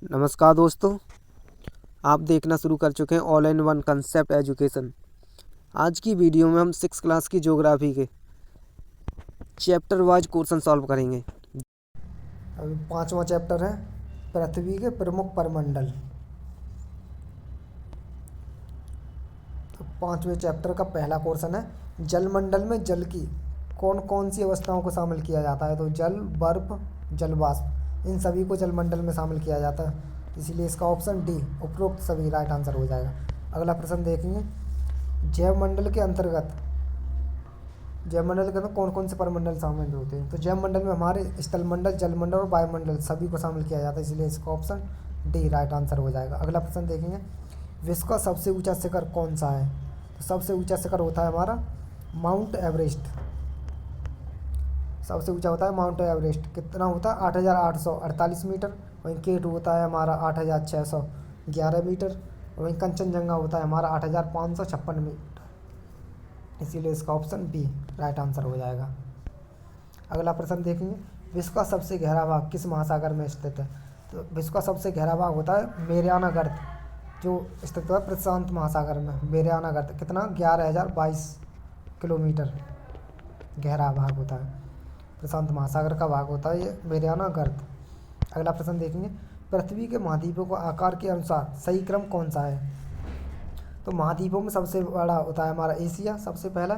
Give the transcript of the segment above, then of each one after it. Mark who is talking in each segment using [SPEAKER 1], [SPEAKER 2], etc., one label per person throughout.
[SPEAKER 1] नमस्कार दोस्तों, आप देखना शुरू कर चुके हैं all in one concept education. आज की वीडियो में हम 6 क्लास की ज्योग्राफी के चैप्टर वाइज क्वेश्चन सॉल्व करेंगे।
[SPEAKER 2] अभी 5वां चैप्टर है पृथ्वी के प्रमुख परमंडल। तो 5वें चैप्टर का पहला क्वेश्चन है जलमंडल में जल की कौन कौन सी अवस्थाओं को शामिल किया जाता है। तो जल, बर्फ, जल वाष्प, इन सभी को जलमंडल में शामिल किया जाता है, इसलिए इसका ऑप्शन डी उपरोक्त सभी राइट आंसर हो जाएगा। अगला प्रश्न देखेंगे जैवमंडल के अंतर्गत कौन कौन से परमंडल शामिल होते हैं। तो जैवमंडल में हमारे स्थलमंडल, जलमंडल और वायुमंडल सभी को शामिल किया जाता है, इसलिए इसका ऑप्शन डी राइट आंसर हो जाएगा। अगला प्रश्न देखेंगे विश्व का सबसे ऊंचा शिखर कौन सा है। तो सबसे ऊंचा शिखर होता है हमारा माउंट एवरेस्ट। सबसे ऊंचा होता है माउंट एवरेस्ट। कितना होता है 8,848 मीटर। वहीं केटू होता है हमारा 8,611 मीटर। वहीं कंचनजंगा होता है हमारा 8,556 मीटर, इसीलिए इसका ऑप्शन बी राइट आंसर हो जाएगा। अगला प्रश्न देखेंगे विश्व का सबसे गहरा भाग किस महासागर में स्थित है। तो विश्व का सबसे गहरा भाग होता है मेरियाना गर्त, जो स्थित है प्रशांत महासागर में। मेरियाना गर्त कितना 11,022 किलोमीटर गहरा भाग होता है, प्रशांत महासागर का भाग होता है ये मेरियाना गर्त। अगला प्रश्न देखेंगे पृथ्वी के महाद्वीपों को आकार के अनुसार सही क्रम कौन सा है। तो महाद्वीपों में सबसे बड़ा होता है हमारा एशिया सबसे पहला,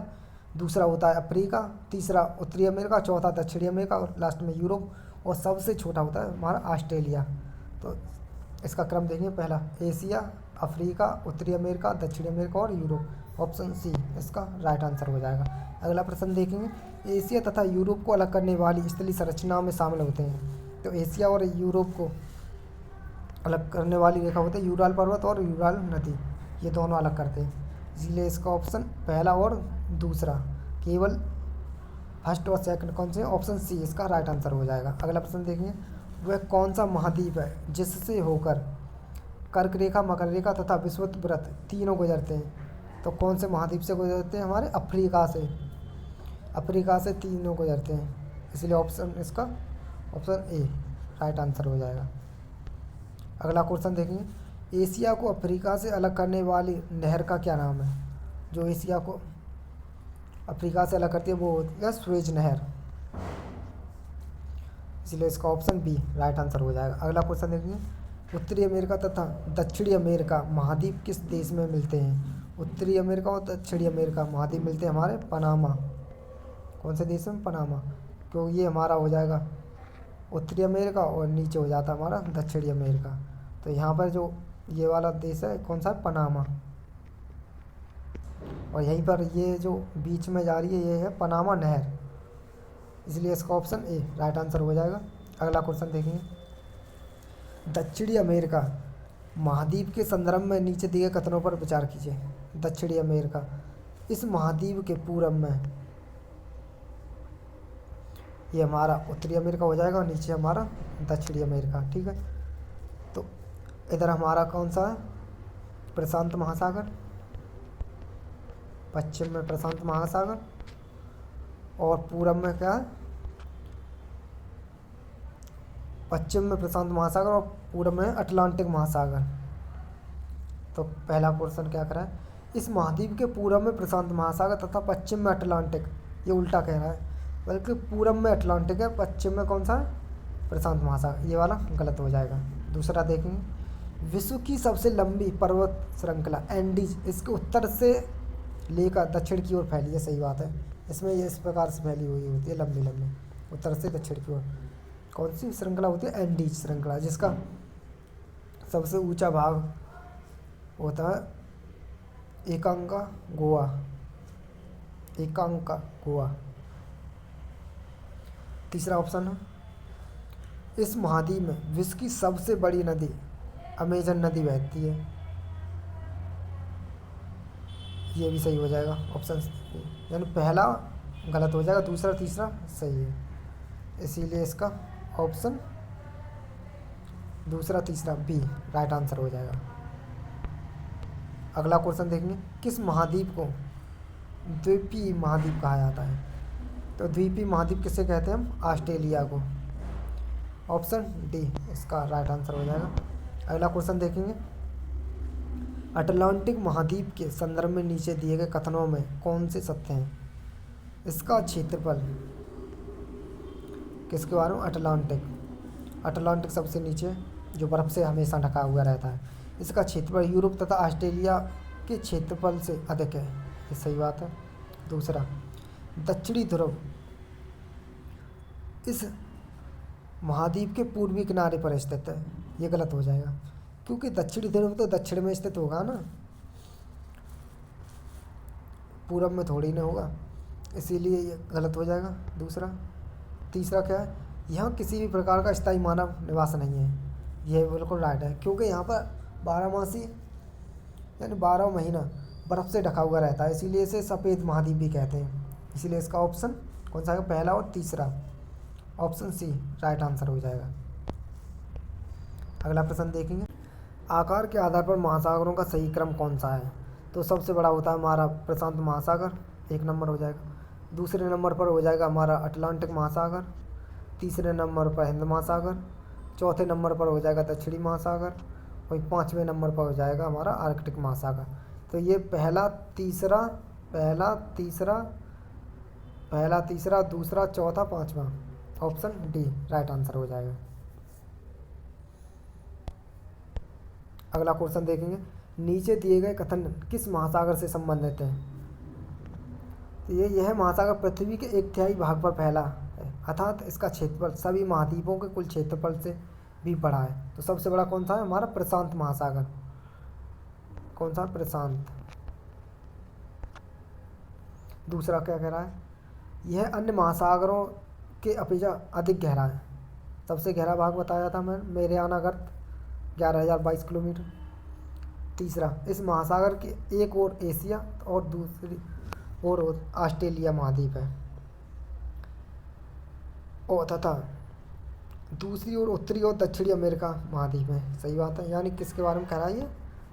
[SPEAKER 2] दूसरा होता है अफ्रीका, तीसरा उत्तरी अमेरिका, चौथा दक्षिणी अमेरिका और लास्ट में यूरोप, और सबसे छोटा होता है हमारा ऑस्ट्रेलिया। तो इसका क्रम देखेंगे पहला एशिया, अफ्रीका, उत्तरी अमेरिका, दक्षिणी अमेरिका और यूरोप। ऑप्शन सी इसका राइट आंसर हो जाएगा। अगला प्रश्न देखेंगे एशिया तथा यूरोप को अलग करने वाली स्थलीय संरचना में शामिल होते हैं। तो एशिया और यूरोप को अलग करने वाली रेखा होती है यूराल पर्वत और यूराल नदी, ये दोनों अलग करते हैं, इसलिए इसका ऑप्शन पहला और दूसरा, केवल फर्स्ट और सेकंड कौन से, ऑप्शन सी इसका राइट आंसर हो जाएगा। अगला प्रश्न देखेंगे वह कौन सा महाद्वीप है जिससे होकर कर्क रेखा, मकर रेखा तथा विषुवत तीनों गुजरते हैं। तो कौन से महाद्वीप से गुजरते हैं, हमारे अफ्रीका से तीनों गुजरते हैं, इसलिए ऑप्शन इसका ऑप्शन ए राइट आंसर हो जाएगा। अगला क्वेश्चन देखेंगे एशिया को अफ्रीका से अलग करने वाली नहर का क्या नाम है। जो एशिया को अफ्रीका से अलग करती है वो होती है स्वेज नहर, इसलिए इसका ऑप्शन बी राइट आंसर हो जाएगा। अगला क्वेश्चन देखेंगे उत्तरी अमेरिका तथा दक्षिणी अमेरिका महाद्वीप किस देश में मिलते हैं। उत्तरी अमेरिका और दक्षिणी अमेरिका महाद्वीप मिलते हैं हमारे पनामा, कौन से देश में, पनामा, क्योंकि ये हमारा हो जाएगा उत्तरी अमेरिका और नीचे हो जाता है हमारा दक्षिणी अमेरिका। तो यहाँ पर जो ये वाला देश है कौन सा है, पनामा, और यहीं पर ये जो बीच में जा रही है ये है पनामा नहर, इसलिए इसका ऑप्शन ए राइट आंसर हो जाएगा। अगला क्वेश्चन देखेंगे दक्षिणी अमेरिका महाद्वीप के संदर्भ में नीचे दिए कथनों पर विचार कीजिए। दक्षिणी अमेरिका इस महाद्वीप के पूर्व में ये हमारा उत्तरी अमेरिका हो जाएगा और नीचे हमारा दक्षिणी अमेरिका, ठीक है। तो इधर हमारा कौन सा है, प्रशांत महासागर, पश्चिम में प्रशांत महासागर, और पूरब में क्या है, पश्चिम में प्रशांत महासागर और पूरब में अटलांटिक महासागर। तो पहला क्वेश्चन क्या करा है, इस महाद्वीप के पूरब में प्रशांत महासागर तथा पश्चिम में अटलांटिक, ये उल्टा कह रहा है, बल्कि पूरब में अटलांटिक है, पश्चिम में कौन सा है, प्रशांत महासागर, ये वाला गलत हो जाएगा। दूसरा देखेंगे विश्व की सबसे लंबी पर्वत श्रृंखला एंडीज इसके उत्तर से लेकर दक्षिण की ओर फैली है, सही बात है, इसमें ये इस प्रकार से फैली हुई होती है लंबी लंबी, उत्तर से दक्षिण की ओर। कौन सी श्रृंखला होती है, एंडीज श्रृंखला, जिसका सबसे ऊंचा भाग होता है एकांका गोवा। तीसरा ऑप्शन है इस महाद्वीप में विश्व की सबसे बड़ी नदी अमेजन नदी बहती है, ये भी सही हो जाएगा ऑप्शन, यानी पहला गलत हो जाएगा, दूसरा तीसरा सही है, इसीलिए इसका ऑप्शन दूसरा तीसरा बी राइट आंसर हो जाएगा। अगला क्वेश्चन देखेंगे किस महाद्वीप को द्वीपीय महाद्वीप कहा जाता है। तो द्वीपीय महाद्वीप किसे कहते हैं हम, ऑस्ट्रेलिया को। ऑप्शन डी इसका राइट आंसर हो जाएगा। अगला क्वेश्चन देखेंगे, अटलांटिक महाद्वीप के संदर्भ में नीचे दिए गए कथनों में कौन से सत्य हैं? इसका क्षेत्रफल, किसके बारे में? अटलांटिक सबसे नीचे जो बर्फ से हमेशा ढका हुआ रहता है। इसका क्षेत्रफल यूरोप तथा ऑस्ट्रेलिया के क्षेत्रफल से अधिक है, ये सही बात है। दूसरा, दक्षिणी ध्रुव इस महाद्वीप के पूर्वी किनारे पर स्थित है, ये गलत हो जाएगा, क्योंकि दक्षिणी ध्रुव तो दक्षिण में स्थित होगा ना, पूरब में थोड़ी ना होगा, इसीलिए ये गलत हो जाएगा दूसरा। तीसरा क्या है, यहाँ किसी भी प्रकार का स्थायी मानव निवास नहीं है, यह बिल्कुल राइट है, क्योंकि यहाँ पर 12 मासी यानी 12 महीना बर्फ़ से ढका हुआ रहता है, इसीलिए इसे सफ़ेद महाद्वीप भी कहते हैं। इसीलिए इसका ऑप्शन कौन सा है? पहला और तीसरा, ऑप्शन सी राइट आंसर हो जाएगा। अगला प्रश्न देखेंगे, आकार के आधार पर महासागरों का सही क्रम कौन सा है? तो सबसे बड़ा होता है हमारा प्रशांत महासागर, 1 नंबर हो जाएगा। दूसरे नंबर पर हो जाएगा हमारा अटलांटिक महासागर, तीसरे नंबर पर हिंद महासागर, चौथे नंबर पर हो जाएगा दक्षिणी महासागर, और 5वें नंबर पर हो जाएगा हमारा आर्कटिक महासागर। तो ये पहला तीसरा दूसरा चौथा पांचवा, ऑप्शन डी राइट आंसर हो जाएगा। अगला क्वेश्चन देखेंगे, नीचे दिए गए कथन किस महासागर से संबंधित हैं? तो यह महासागर पृथ्वी के 1/3 भाग पर फैला है, अर्थात इसका क्षेत्रफल सभी महाद्वीपों के कुल क्षेत्रफल से भी बड़ा है। तो सबसे बड़ा कौन सा है? हमारा प्रशांत महासागर। कौन सा? प्रशांत। दूसरा क्या कह रहा है? यह अन्य महासागरों के अपेक्षा अधिक गहरा है। सबसे गहरा भाग बताया था मैं, मेरियाना गर्त 11,022 किलोमीटर। तीसरा, इस महासागर के एक ओर एशिया और दूसरी ओर ऑस्ट्रेलिया महाद्वीप है, और तथा दूसरी ओर उत्तरी और दक्षिणी अमेरिका महाद्वीप है। सही बात है, यानी किसके बारे में कह रहा है? ये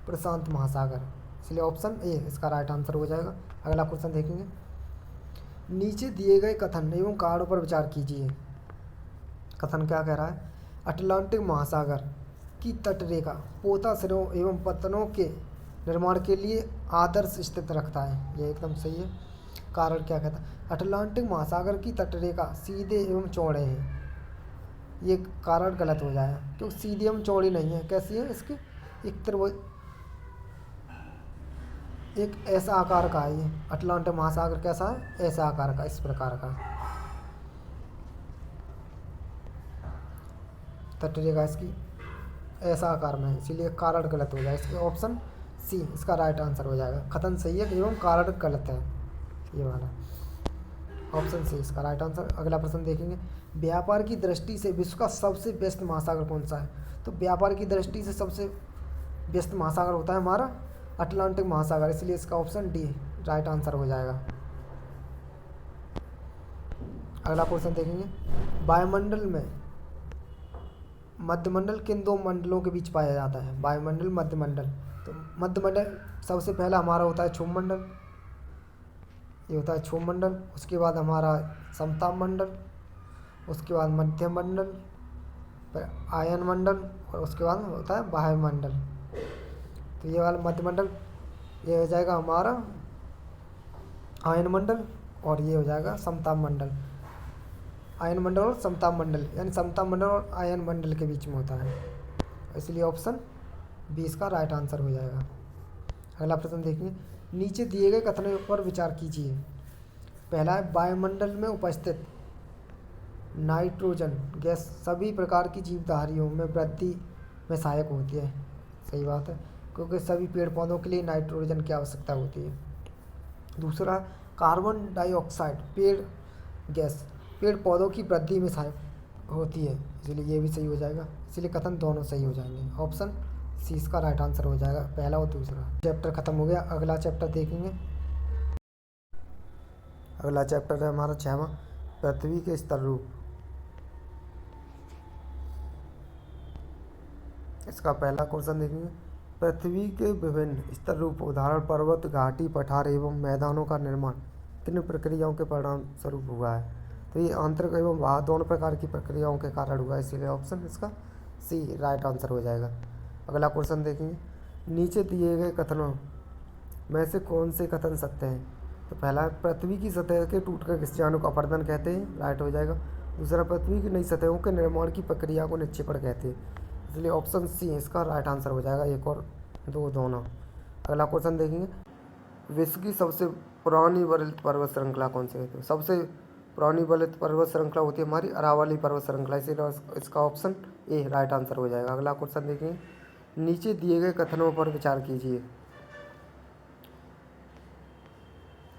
[SPEAKER 2] प्रशांत महासागर, इसलिए ऑप्शन ए इसका राइट आंसर हो जाएगा। अगला क्वेश्चन देखेंगे, नीचे दिए गए कथन एवं कारणों पर विचार कीजिए। कथन क्या कह रहा है? अटलांटिक महासागर की तटरेखा पोता सिरों एवं पतनों के निर्माण के लिए आदर्श स्थिति रखता है, ये एकदम सही है। कारण क्या कहता है? अटलांटिक महासागर की तटरेखा सीधे एवं चौड़े हैं, ये कारण गलत हो जाएगा, क्योंकि सीधी एवं चौड़ी नहीं है। कैसी है? इसकी एक ऐसा आकार का है ये अटलांटिक महासागर। कैसा है? ऐसा आकार का, इस प्रकार का तटरेखा इसकी ऐसा आकार में है, इसीलिए कारण गलत हो जाएगा। इसके ऑप्शन सी इसका राइट आंसर हो जाएगा। कथन सही है एवं कारण गलत है, ये वाला ऑप्शन सी इसका राइट आंसर। अगला प्रश्न देखेंगे, व्यापार की दृष्टि से विश्व का सबसे व्यस्त महासागर कौन सा है? तो व्यापार की दृष्टि से सबसे व्यस्त महासागर होता है हमारा अटलांटिक महासागर, इसलिए इसका ऑप्शन डी राइट आंसर हो जाएगा। अगला क्वेश्चन देखेंगे, वायुमंडल में मध्यमंडल किन 2 मंडलों के बीच पाया जाता है? वायुमंडल, मध्यमंडल। तो मध्यमंडल सबसे पहला हमारा होता है क्षोभमंडल, ये होता है क्षोभमंडल। उसके बाद हमारा समताप मंडल, उसके बाद मध्यम मंडल, फिर आयन मंडल, और उसके बाद होता है वायुमंडल। तो ये वाला मध्यमंडल ये हो जाएगा हमारा आयन मंडल, और ये हो जाएगा समताप मंडल। आयन मंडल और समताप मंडल, यानी समताप मंडल और आयन मंडल के बीच में होता है, इसलिए ऑप्शन बी इसका राइट आंसर हो जाएगा। अगला प्रश्न देखिए, नीचे दिए गए कथनों पर विचार कीजिए। पहला है, वायुमंडल में उपस्थित नाइट्रोजन गैस सभी प्रकार की जीवधारियों में वृद्धि में सहायक होती है। सही बात है, क्योंकि सभी पेड़ पौधों के लिए नाइट्रोजन की आवश्यकता होती है। दूसरा, कार्बन डाइऑक्साइड पेड़ पौधों की वृद्धि में सहायक होती है, इसलिए ये भी सही हो जाएगा। इसलिए कथन दोनों सही हो जाएंगे, ऑप्शन सी इसका राइट आंसर हो जाएगा, पहला और दूसरा। चैप्टर खत्म हो गया। अगला चैप्टर देखेंगे। अगला चैप्टर है हमारा 6वां, पृथ्वी के स्तर रूप। इसका पहला क्वेश्चन देखेंगे, पृथ्वी के विभिन्न स्तर रूप उदाहरण पर्वत, घाटी, पठार एवं मैदानों का निर्माण किन प्रक्रियाओं के परिणाम स्वरूप हुआ है? तो ये आंतरिक एवं बाह्य दोनों प्रकार की प्रक्रियाओं के कारण हुआ, इसीलिए ऑप्शन इसका सी राइट आंसर हो जाएगा। अगला क्वेश्चन देखेंगे, नीचे दिए गए कथनों में से कौन से कथन सत्य हैं? तो पहला, पृथ्वी की सतह के टूटकर घिस जाने को अपरदन कहते हैं, राइट हो जाएगा। दूसरा, पृथ्वी की नई सतहों के निर्माण की प्रक्रिया को निक्षेपण कहते हैं, इसलिए ऑप्शन सी इसका राइट आंसर हो जाएगा, एक और दो दोनों। अगला क्वेश्चन देखेंगे, विश्व की सबसे पुरानी वलित पर्वत श्रृंखला कौन सी है? तो सबसे पुरानी वलित पर्वत श्रृंखला होती है हमारी अरावली पर्वत श्रृंखला, इसीलिए इसका ऑप्शन ए राइट आंसर हो जाएगा। अगला क्वेश्चन देखेंगे, नीचे दिए गए कथनों पर विचार कीजिए।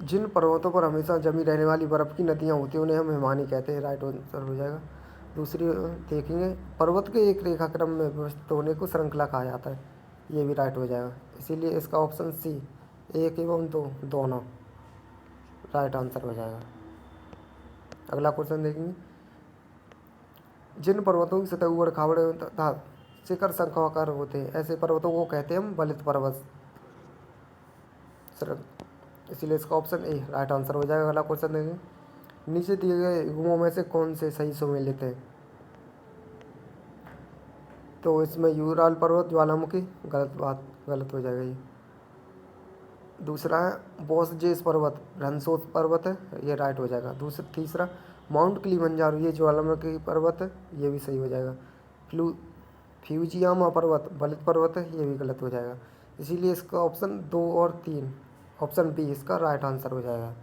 [SPEAKER 2] जिन पर्वतों पर हमेशा जमी रहने वाली बर्फ़ की नदियाँ होती हैं उन्हें हम हिमानी कहते हैं, राइट आंसर हो जाएगा। दूसरी देखेंगे, पर्वत के एक रेखाक्रम में व्यवस्थित होने को श्रृंखला कहा जाता है, ये भी राइट हो जाएगा, इसीलिए इसका ऑप्शन सी एक एवं दो दोनों राइट आंसर हो जाएगा। अगला क्वेश्चन देखेंगे, जिन पर्वतों की सतह ऊबड़ खाबड़ तथा शिखर शंक्वाकार होते हैं ऐसे पर्वतों को कहते हैं हम वलित पर्वत, इसीलिए इसका ऑप्शन ए राइट आंसर हो जाएगा। अगला क्वेश्चन देखेंगे, नीचे दिए गए युग्मों में से कौन से सही सुमेलित हैं? तो इसमें यूराल पर्वत, ज्वालामुखी, गलत हो जाएगा ये। दूसरा है बोसजेस पर्वत, ब्रह्मोस पर्वत है, ये राइट हो जाएगा। तीसरा माउंट किलिमंजारो, ये ज्वालामुखी पर्वत है, ये भी सही हो जाएगा। फ्यूजियामा पर्वत वलित पर्वत है, ये भी गलत हो जाएगा, इसीलिए इसका ऑप्शन 2 और 3 ऑप्शन बी इसका राइट आंसर हो जाएगा।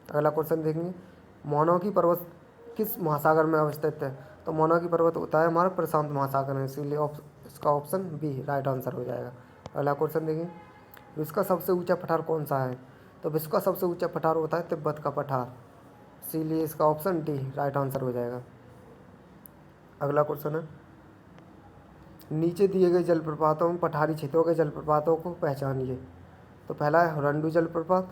[SPEAKER 2] अगला क्वेश्चन देखेंगे, मोनाकी पर्वत किस महासागर में अवस्थित है? तो मोनाकी पर्वत होता है हमारा प्रशांत महासागर में, इसीलिए इसका ऑप्शन बी राइट आंसर हो जाएगा। अगला क्वेश्चन देखेंगे, विश्व का सबसे ऊंचा पठार कौन सा है? तो विश्व का सबसे ऊंचा पठार होता है तिब्बत का पठार, इसीलिए इसका ऑप्शन डी राइट आंसर हो जाएगा। अगला क्वेश्चन है, नीचे दिए गए जलप्रपातों में पठारी क्षेत्रों के जलप्रपातों को पहचानिए। तो पहला है रंडू जलप्रपात,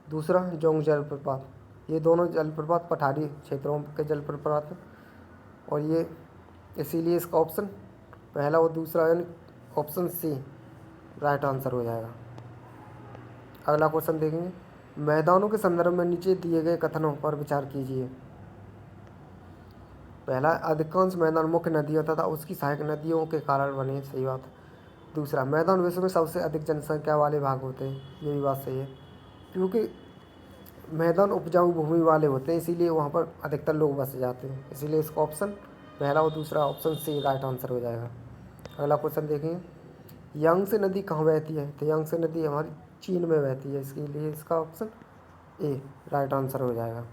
[SPEAKER 2] दूसरा जोंग जलप्रपात, ये दोनों जलप्रपात पठारी क्षेत्रों के जलप्रपात हैं और ये इसीलिए इसका ऑप्शन पहला और दूसरा यानी ऑप्शन सी राइट आंसर हो जाएगा। अगला क्वेश्चन देखेंगे, मैदानों के संदर्भ में नीचे दिए गए कथनों पर विचार कीजिए। पहला, अधिकांश मैदान मुख्य नदियों तथा उसकी सहायक नदियों के कारण बने, सही बात है। दूसरा, मैदान विश्व में सबसे अधिक जनसंख्या वाले भाग होते हैं, ये भी बात सही है, क्योंकि मैदान उपजाऊ भूमि वाले होते हैं इसीलिए वहाँ पर अधिकतर लोग बस जाते हैं, इसीलिए इसका ऑप्शन पहला और दूसरा ऑप्शन सी राइट आंसर हो जाएगा। अगला क्वेश्चन देखेंगे, यांगसे नदी कहाँ बहती है? तो यांगसे नदी हमारी चीन में बहती है, इसके लिए इसका ऑप्शन ए राइट आंसर हो जाएगा।